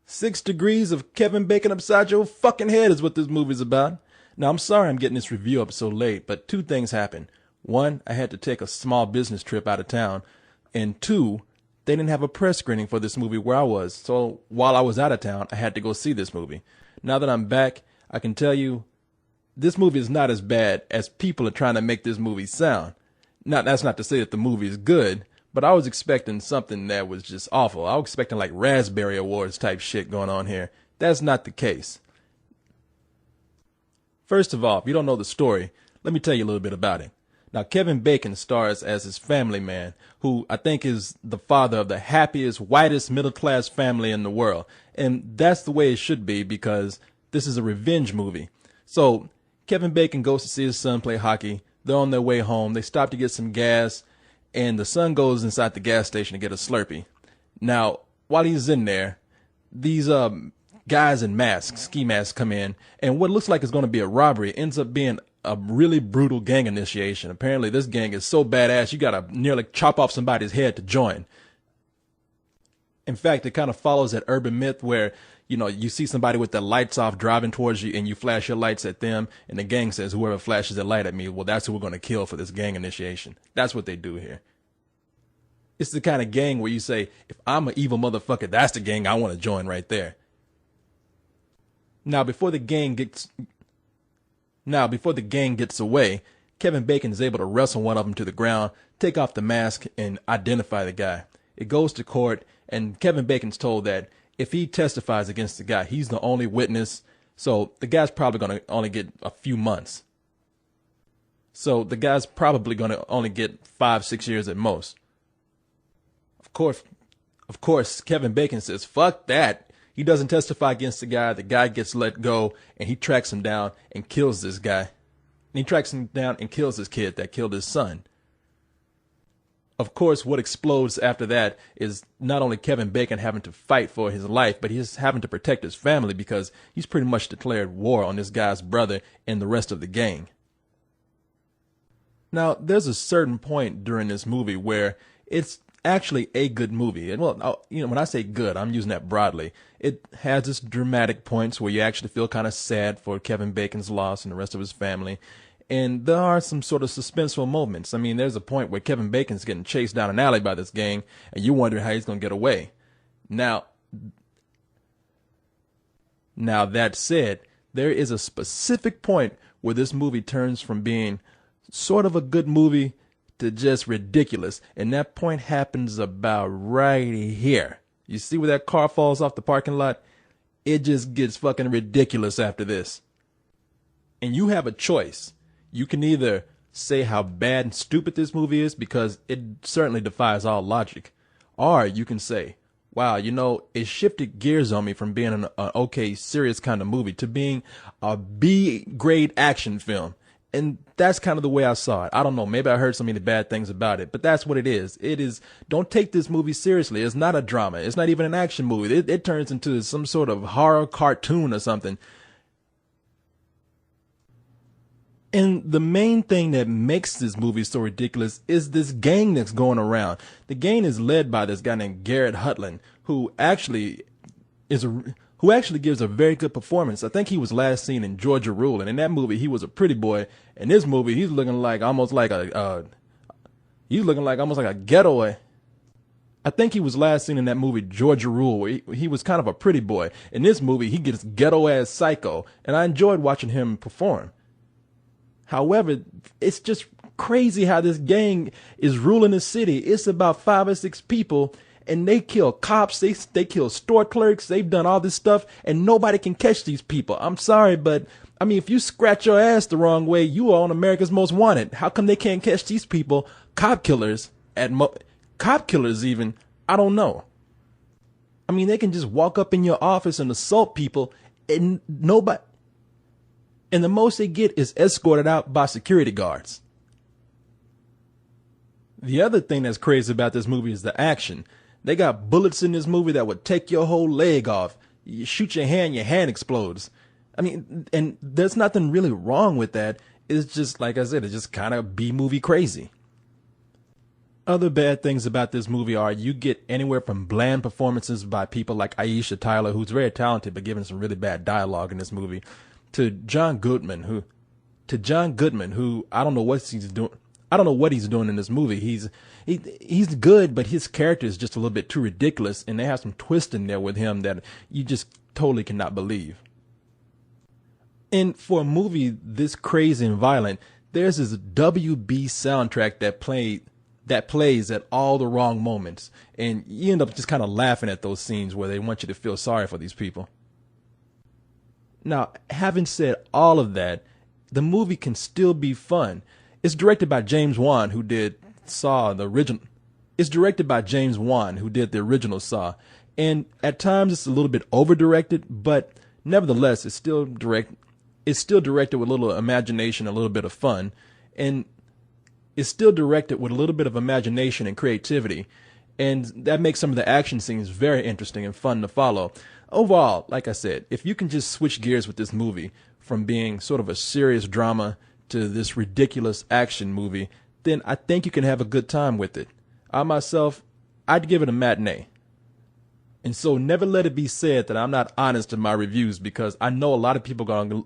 6 degrees of Kevin Bacon upside your fucking head is what this movie's about. Now, I'm sorry I'm getting this review up so late, but two things happened. One, I had to take a small business trip out of town. And two, they didn't have a press screening for this movie where I was. So while I was out of town, I had to go see this movie. Now that I'm back, I can tell you, this movie is not as bad as people are trying to make this movie sound. Now, that's not to say that the movie is good, but I was expecting something that was just awful. I was expecting like Raspberry Awards type shit going on here. That's not the case. First of all, if you don't know the story, let me tell you a little bit about it. Now, Kevin Bacon stars as his family man, who I think is the father of the happiest, whitest middle-class family in the world. And that's the way it should be because this is a revenge movie. So Kevin Bacon goes to see his son play hockey. They're on their way home. They stop to get some gas, and the son goes inside the gas station to get a Slurpee. Now, while he's in there, these guys in masks, ski masks, come in, and what looks like is going to be a robbery ends up being a really brutal gang initiation. Apparently, this gang is so badass, you gotta nearly chop off somebody's head to join. In fact, it kind of follows that urban myth where, you know, you see somebody with their lights off driving towards you and you flash your lights at them, and the gang says, whoever flashes their light at me, well, that's who we're going to kill for this gang initiation. That's what they do here. It's the kind of gang where you say, if I'm an evil motherfucker, that's the gang I want to join right there. Now, before the gang gets away, Kevin Bacon is able to wrestle one of them to the ground, take off the mask, and identify the guy. It goes to court, and Kevin Bacon's told that if he testifies against the guy, he's the only witness, so the guy's probably going to only get a few months. So the guy's probably going to only get 5-6 years at most. Of course, Kevin Bacon says, fuck that. He doesn't testify against the guy gets let go, and he tracks him down and kills this guy. And he tracks him down and kills this kid that killed his son. Of course, what explodes after that is not only Kevin Bacon having to fight for his life, but he's having to protect his family because he's pretty much declared war on this guy's brother and the rest of the gang. Now, there's a certain point during this movie where it's actually a good movie. And well, you know, when I say good, I'm using that broadly. It has its dramatic points where you actually feel kind of sad for Kevin Bacon's loss and the rest of his family. And there are some sort of suspenseful moments. I mean, there's a point where Kevin Bacon's getting chased down an alley by this gang, and you wonder how he's going to get away. Now that said, there is a specific point where this movie turns from being sort of a good movie to just ridiculous. And that point happens about right here. You see where that car falls off the parking lot? It just gets fucking ridiculous after this. And you have a choice. You can either say how bad and stupid this movie is because it certainly defies all logic. Or you can say, wow, you know, it shifted gears on me from being an okay, serious kind of movie to being a B-grade action film. And that's kind of the way I saw it. I don't know, maybe I heard so many bad things about it, but that's what it is. It is, don't take this movie seriously. It's not a drama. It's not even an action movie. It turns into some sort of horror cartoon or something. And the main thing that makes this movie so ridiculous is this gang that's going around. The gang is led by this guy named Garrett Hudlin, who actually gives a very good performance. I think he was last seen in Georgia Rule, and in that movie he was a pretty boy. In this movie he's looking like almost like a ghetto. I think he was last seen in that movie Georgia Rule, where he was kind of a pretty boy. In this movie he gets ghetto ass psycho, and I enjoyed watching him perform. However, it's just crazy how this gang is ruling the city. It's about 5 or 6 people, and they kill cops, they kill store clerks, they've done all this stuff, and nobody can catch these people. I'm sorry, but I mean, if you scratch your ass the wrong way, you are on America's Most Wanted. How come they can't catch these people? Cop killers even, I don't know. I mean, they can just walk up in your office and assault people, and the most they get is escorted out by security guards. The other thing that's crazy about this movie is the action. They got bullets in this movie that would take your whole leg off. You shoot your hand explodes. I mean, and there's nothing really wrong with that. It's just, like I said, it's just kind of B-movie crazy. Other bad things about this movie are you get anywhere from bland performances by people like Aisha Tyler, who's very talented but giving some really bad dialogue in this movie, to John Goodman, who I don't know what he's doing. I don't know what he's doing in this movie. He's good, but his character is just a little bit too ridiculous, and they have some twist in there with him that you just totally cannot believe. And for a movie this crazy and violent, there's this WB soundtrack that plays at all the wrong moments, and you end up just kind of laughing at those scenes where they want you to feel sorry for these people. Now, having said all of that, the movie can still be fun. It's directed by James Wan, who did Saw, the original. It's directed by James Wan, who did the original Saw, and at times it's a little bit over-directed, but nevertheless, it's still directed with a little imagination, a little bit of fun, and it's still directed with a little bit of imagination and creativity, and that makes some of the action scenes very interesting and fun to follow. Overall, like I said, if you can just switch gears with this movie from being sort of a serious drama to this ridiculous action movie, then I think you can have a good time with it. I myself, I'd give it a matinee. And so never let it be said that I'm not honest in my reviews, because I know a lot of people are going to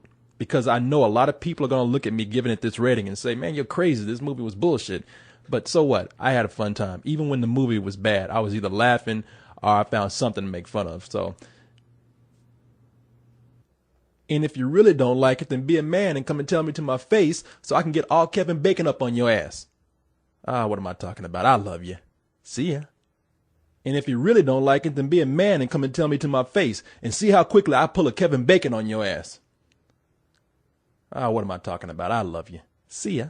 look at me giving it this rating and say, man, you're crazy. This movie was bullshit. But so what? I had a fun time. Even when the movie was bad, I was either laughing or I found something to make fun of. And if you really don't like it, then be a man and come and tell me to my face so I can get all Kevin Bacon up on your ass. What am I talking about? I love you. See ya. And if you really don't like it, then be a man and come and tell me to my face and see how quickly I pull a Kevin Bacon on your ass. What am I talking about? I love you. See ya.